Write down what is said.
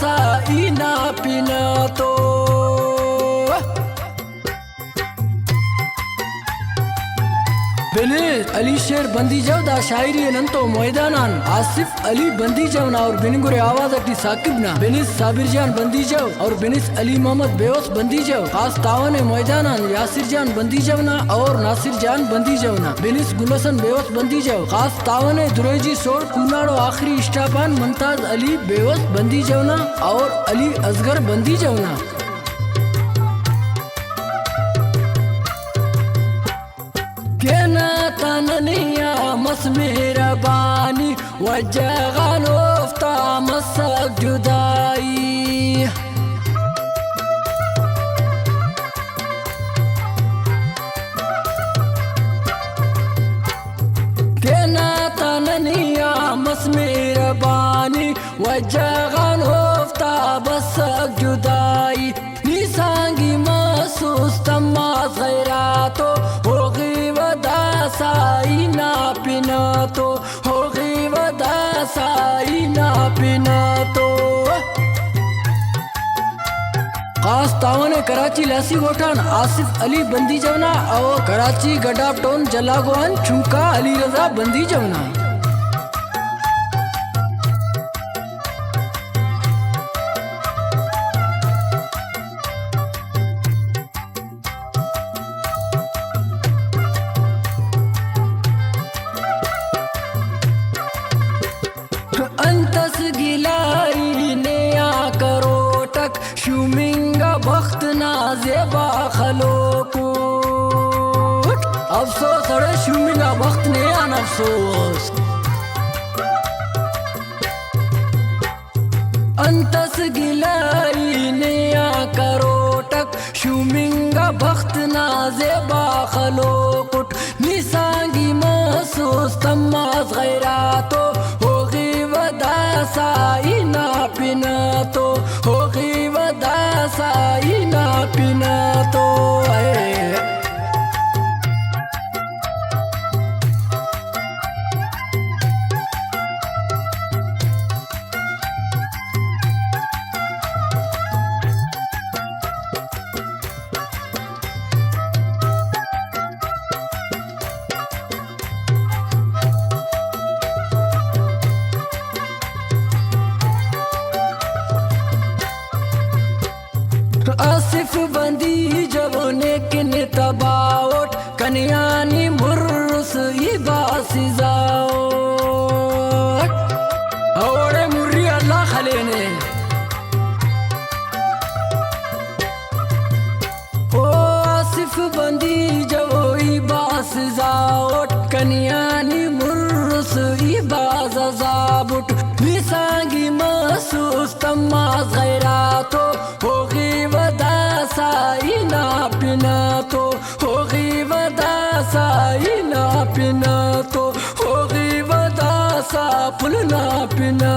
सा इना पिना तो बेनिस अली शेर बंदी जवदा शायरी नंतो मैदानान आसिफ अली बंदी जवना और बेनिगुरे आवाज अटी साकिबना बेनिस साबिर जान बंदी जव और बेनिस अली मोहम्मद बेवस बंदी जव खास तावन मैदानान यासिर जान बंदी जवना और नासिर जान बंदी जवना बेनिस गुलसन बेवस बंदी जव खास तावन दुरेजी सोड़ कुनाड़ो आखिरी स्टापान मुमताज अली बेवस बंदी जवना और अली असगर बंदी जवना केना तननिया मस मेहरबानी वजगानोफ्ता मसक जुदाई केना तननिया मस मेहरबानी वजगानोफ्ता मसक जुदाई निसांगी महसूस तमास गैरातो साइना पिना तो हो गई वदा साइना पिना तो खास तावन कराची लासी गोठान आसिफ अली बंदी जवना और कराची गडापटोन जलागवान छुका अली रजा बंदी जवना अंतस गिलाई ने करोटक शुमिंगा बख्त नाजेबा खलो को अफसोस अरे शुमिंगा बख्त ने आन अफसोस अंतस गिलाई ने करोटक शुमिंगा बख्त नाजेबा खलो कुट निसांगी महसूस तमास गैरातो साइना पिना तो हो गई वदा साइना पिना तो आसिफ बंदी जवने किने तबावट कन्यानी मुर्रुस इबासी जाओट औरे मुर्री अल्लाह खलेने ओ आसिफ बंदी जवो इबास जाओट कन्यानी मुर्रुस इबास जाबुट निसांगी महसूस तमास गैरातो साइना पिना तो हो गई वदा साइना पिना तो हो गई वदा सा पुलना पिना